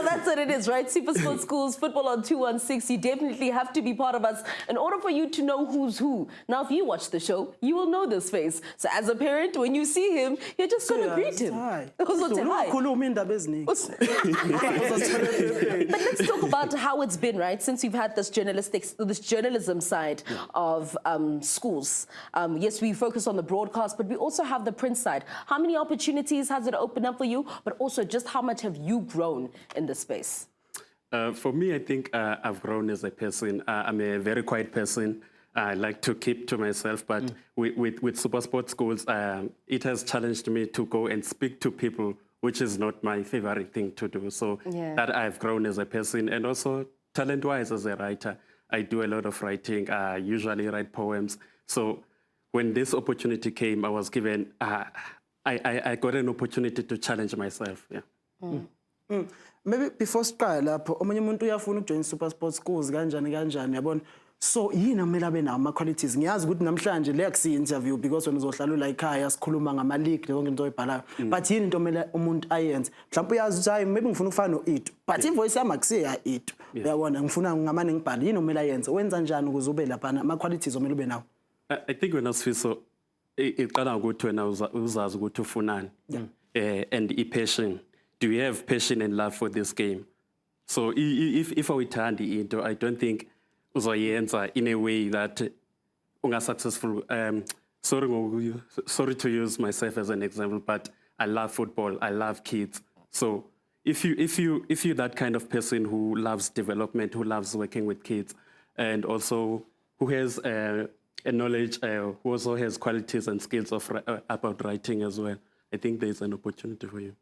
that's what it is, right? SuperSport Schools, Football on 216, you definitely have to be part of us in order for you to know who's who. Now, if you watch the show, you will know this face. So as a parent, when you see him, you're just going to greet him. Also say hi. But let's talk about how it's been, right? Since you've had this journalism side of schools. Yes, we focus on the broadcast, but we also have the print side. How many opportunities has it opened up for you? But also, just how much have you grown in this space? For me, I think I've grown as a person. I'm a very quiet person. I like to keep to myself, but with SuperSport Schools, it has challenged me to go and speak to people, which is not my favorite thing to do. So that I've grown as a person, and also talent-wise as a writer. I do a lot of writing. I usually write poems. So when this opportunity came, I was given, I got an opportunity to challenge myself. Yeah. Maybe before siqala lapho omunye umuntu uyafuna ukujoin SuperSport Schools kanjani yabona. So yini amele abe nawo ama qualities? Ngiyazi ukuthi namhlanje le akusiyi interview because wena uzohlala la ekhaya sikhuluma ngama league lonke into oyibhalayo. But yini into omele umuntu ayenze? Mhlawumbe uyazi ukuthi maybe ngifuna ukufana noIto. But ivoice yami akusiya iIto. Uyabona ngifuna ngamane ngibhale yini omele ayenze? Wenza njani ukuze ube lapha ama qualities omele ube nawo? I think when Sifiso iqala ukuthi wena uzazi ukuthi ufunani and passion. Do you have passion and love for this game? So if awuthandi into, I don't think uzoyenza in a way that unga-successful. Sorry to use myself as an example, but I love football. I love kids. So if you're that kind of person who loves development, who loves working with kids, and also who has a knowledge, who also has qualities and skills about writing as well, I think there's an opportunity for you.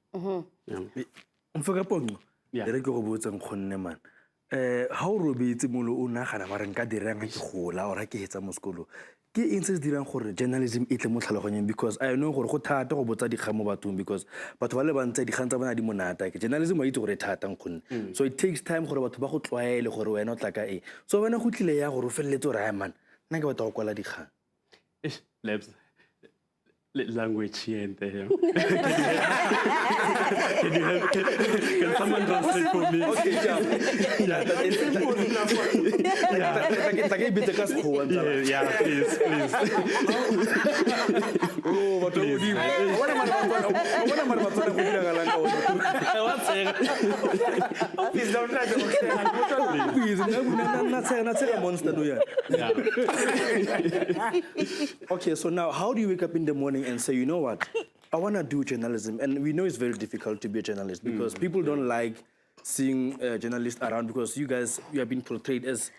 How robetse molo o nagana mara nka dirang ke gola ora ke hetsa mo sekolo ke eng se dirang gore journalism e tle mo tlhaloganyeng because I know gore go thata go botsa dikgang mo bathong because batho ba le bantse dikgang tsa bona di monata ke journalism wa itse gore thata nkgonne so it takes time gore batho ba go tlwaele gore wena o tla ka e so wena go tlile ya gore o feleletse gore ay man nna ke batla go kwala dikgang Labs language here and there. Can someone translate for me? Okay, yeah, it's simple enough. Yeah, please. Oh, but please don't try to please, monster. Okay, so now how do you wake up in the morning and say, you know what, I want to do journalism? And we know it's very difficult to be a journalist because people don't like seeing journalists around because you have been portrayed as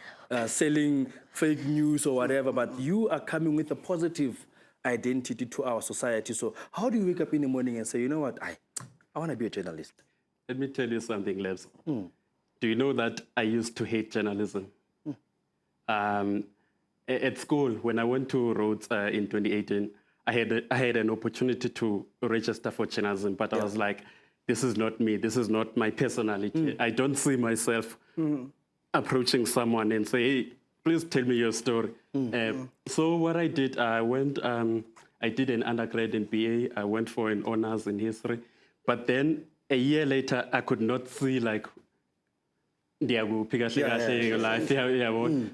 selling fake news or whatever, but you are coming with a positive identity to our society. So how do you wake up in the morning and say, you know what, I want to be a journalist? Let me tell you something, Lebs. Do you know that I used to hate journalism? At school, when I went to Rhodes in 2018, I had an opportunity to register for journalism, but I was like, this is not me. This is not my personality. I don't see myself approaching someone and say, hey, please tell me your story. So what I did, I went, I did an undergrad in BA. I went for an honors in history. But then a year later, I could not see like,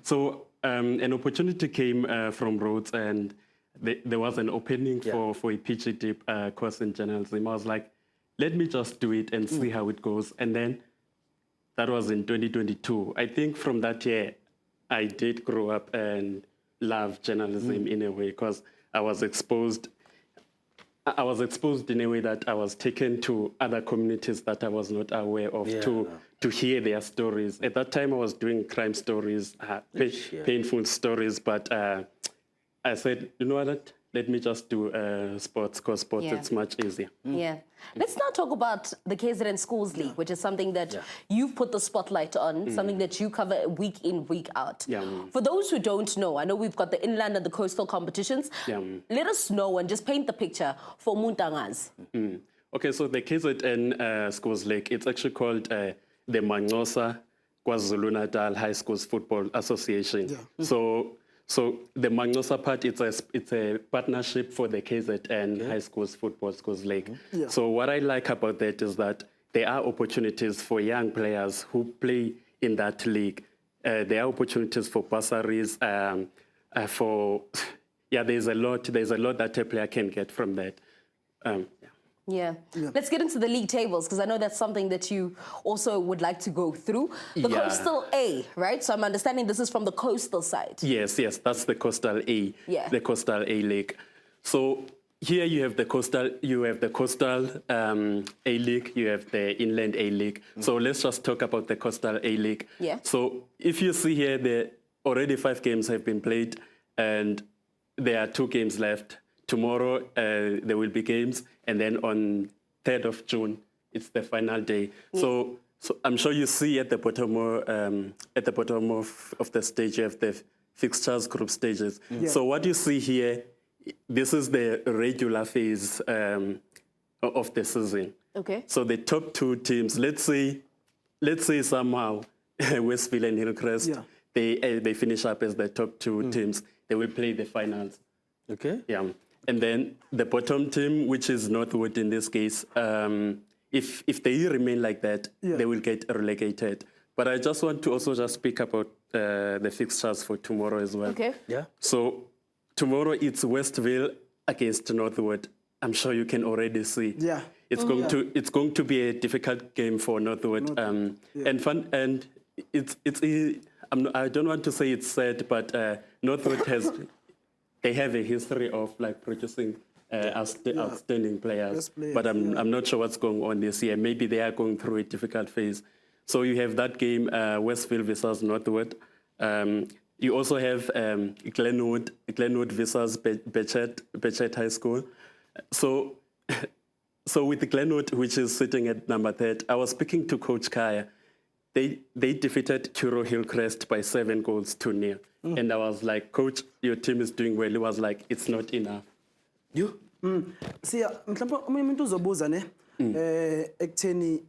So an opportunity came from Rhodes and there was an opening for a PhD course in journalism. I was like, let me just do it and see how it goes. And then that was in 2022. I think from that year, I did grow up and love journalism in a way because I was exposed in a way that I was taken to other communities that I was not aware of to hear their stories. At that time, I was doing crime stories, painful stories, but I said, you know what, let me just do sports, because sports it's much easier. Yeah. Let's now talk about the KZN Schools League, which is something that you've put the spotlight on, something that you cover week in, week out. For those who don't know, I know we've got the inland and the coastal competitions. Let us know and just paint the picture for Muntangas. Okay, so the KZN Schools League, it's actually called the Manxhosa KwaZulu-Natal High Schools Football Association. So the Manxhosa part, it's a partnership for the KZN High Schools Football Schools League. So what I like about that is that there are opportunities for young players who play in that league. There are opportunities for bursaries, there's a lot that a player can get from that. Let's get into the league tables, because I know that's something that you also would like to go through. The Coastal A, right? So I'm understanding this is from the coastal side. Yes, that's the Coastal A. The Coastal A League. So here you have the Coastal A League, you have the Inland A League. So let's just talk about the Coastal A League. So if you see here, already 5 games have been played, and there are 2 games left. Tomorrow there will be games, and then on 3rd of June it's the final day. So I'm sure you see at the bottom of the stage you have the fixtures, group stages. So what you see here, this is the regular phase of the season. So the top 2 teams, let's say somehow Westville and Hillcrest, they finish up as the top 2 teams. They will play the finals. And then the bottom team, which is Northwood in this case, if they remain like that, they will get relegated. But I just want to also just speak about the fixtures for tomorrow as well. So tomorrow it's Westville against Northwood. I'm sure you can already see. It's going to be a difficult game for Northwood. And I don't want to say it's sad, but Northwood they have a history of producing outstanding players, but I'm not sure what's going on this year. Maybe they are going through a difficult phase. So you have that game, Westville versus Northwood. You also have Glenwood versus Bechet High School. So with Glenwood, which is sitting at number 3, I was speaking to Coach Kaya. They defeated Curro Hillcrest by 7-0. And I was like, Coach, your team is doing well. He was like, it's not enough. Siya mhlawumbe umuntu uzobuza ne ekutheni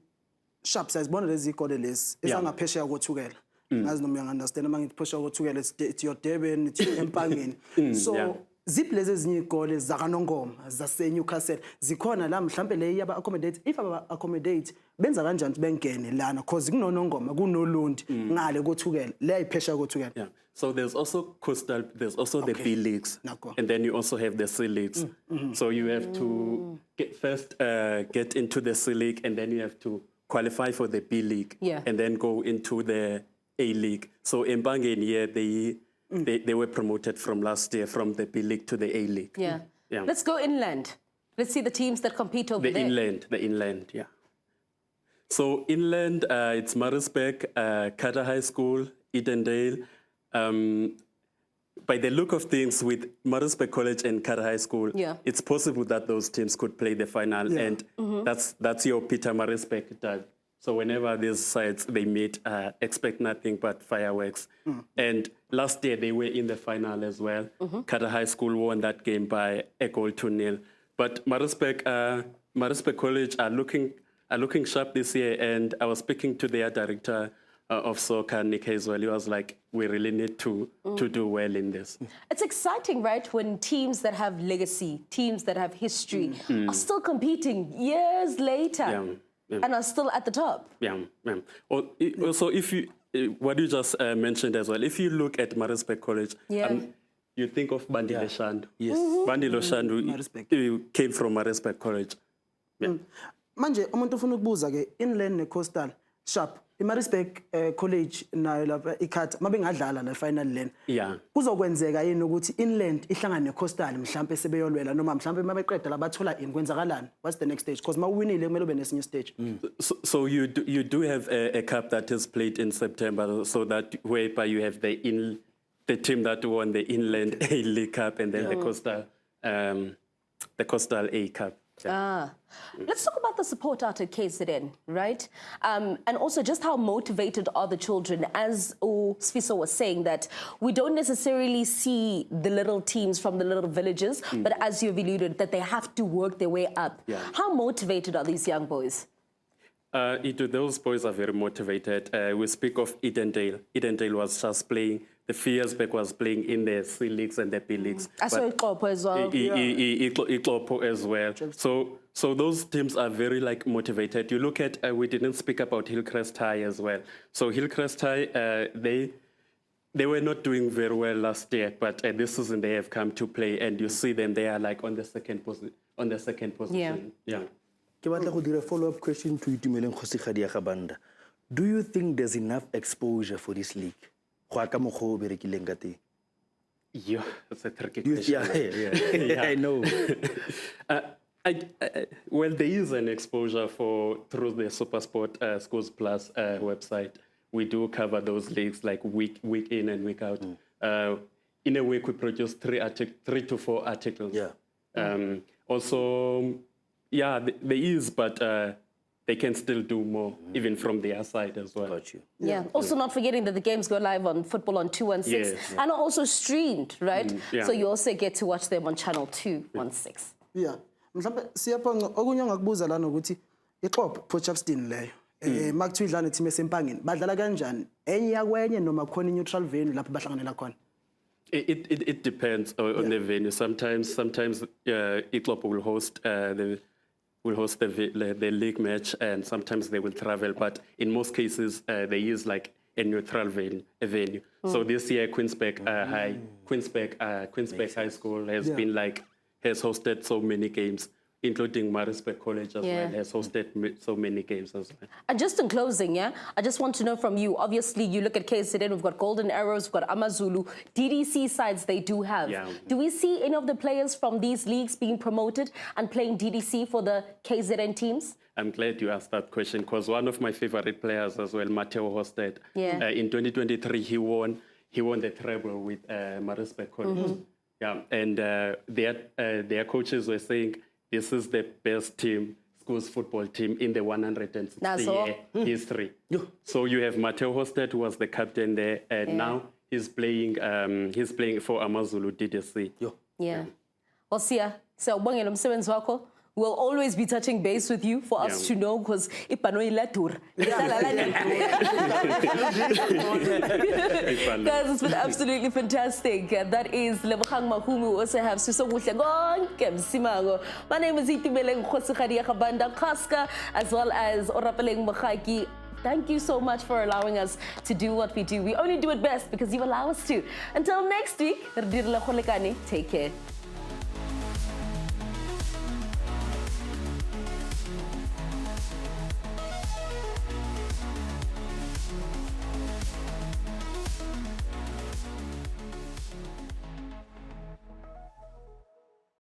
sharp sizibona lezi ikole lezi esangaphesheya kothukela. Ngazi noma uyangiunderstand uma ngithi phesheya kothukela it's your Durban, it's Empangeni. So ziphi lezi ezinye igole zakanongoma zase Newcastle zikhona la mhlawumbe le yaba accommodate, if aba accommodate benza kanjani bengene lana because kunonongoma kunolundi ngale kothukela le ayiphesheya kothukela. So there's also coastal, there's also the B leagues, and then you also have the C leagues. So you have to get into the C league, and then you have to qualify for the B league, and then go into the A league. So in Empangeni, they were promoted from last year from the B league to the A league. Let's go inland. Let's see the teams that compete over there. The inland. So inland, it's Maritzburg, Carter High School, Edendale. By the look of things, with Maritzburg College and Carter High School, it's possible that those teams could play the final, and that's your Peter Maritzburg tag. So whenever these sides they meet, expect nothing but fireworks. And last year they were in the final as well. Carter High School won that game by 1-0. But Maritzburg College are looking sharp this year, and I was speaking to their director of soccer, Nick Hazel. He was like, we really need to do well in this. It's exciting, right, when teams that have legacy, teams that have history are still competing years later and are still at the top. Also, if you, what you just mentioned as well, if you look at Maritzburg College, you think of Bandi Leshandu. Bandi Leshandu came from Maritzburg College. Manje umuntu ufuna ukubuza ke inland ne coastal sharp iMaritzburg College nayo lapha ikhatha mabengadlala la final lane kuzokwenzeka yini ukuthi inland ihlangane necoastal mhlambe sebeyolwela noma mhlambe mabeqeda la bathola ini kwenzakalani? What's the next stage? Because mawuwinile kumele ube nesinye stage. So you do have a cup that is played in September, so that whereby you have the team that won the Inland A League Cup and then the Coastal the Coastal A Cup. Let's talk about the support out at KZN, right? And also just how motivated are the children? As Sfiso was saying, that we don't necessarily see the little teams from the little villages, but as you've alluded, that they have to work their way up. How motivated are these young boys? Those boys are very motivated. We speak of Edendale. Edendale was just playing. The few years back was playing in the C leagues and the B leagues. I saw Iklopo as well. Iklopo as well. So those teams are very motivated. You look at, we didn't speak about Hillcrest High as well. So Hillcrest High, they were not doing very well last year, but this season they have come to play, and you see them, they are on the second position. Yeah. Ke batla go dira follow-up question to Itumeleng Kgosigadi ya Gabanda. Do you think there's enough exposure for this league? Go ka moggo o berekileng ka teng. Yeah, that's a tricky question. Yeah, I know. Well, there is an exposure through the SuperSport Schools Plus website. We do cover those leagues week in and week out. In a week, we produce 3 to 4 articles. Also, yeah, there is, but they can still do more, even from their side as well. Got you. Yeah. Also, not forgetting that the games go live on Football on 216 and are also streamed, right? So you also get to watch them on channel 216. Yeah. Mhlambe siyapha okunye ngakubuza lana ukuthi iqopho Potchefstroom leyo. Makuthiwa idlala neteam esempangeni. Badlala kanjani? Enye yakwenye noma khona neutral venue lapho bahlanganela khona? It depends on the venue. Sometimes Iklopo will host the league match, and sometimes they will travel. But in most cases, there is a neutral venue. So this year, Queensberg High School has been has hosted so many games, including Maritzburg College as well, has hosted so many games as well. And just in closing, I just want to know from you, obviously you look at KZN, we've got Golden Arrows, we've got Amazulu, DDC sides they do have. Do we see any of the players from these leagues being promoted and playing DDC for the KZN teams? I'm glad you asked that question, because one of my favorite players as well, Matteo Hosted, in 2023 he won the treble with Maritzburg College. And their coaches were saying, this is the best schools football team in the 160-year history. So you have Matteo Hosted, who was the captain there, and now he's playing for Amazulu DDC. Osia, so we'll always be touching base with you for us to know, because Guys, it's been absolutely fantastic. That is Lebogang Mahumu. We also have Suso Muhlagonke Msimango. My name is Itumeleng Kgosigadi ya Gabanda Kaska, as well as Orapeleng Mokhaki. Thank you so much for allowing us to do what we do. We only do it best because you allow us to. Until next week, take care.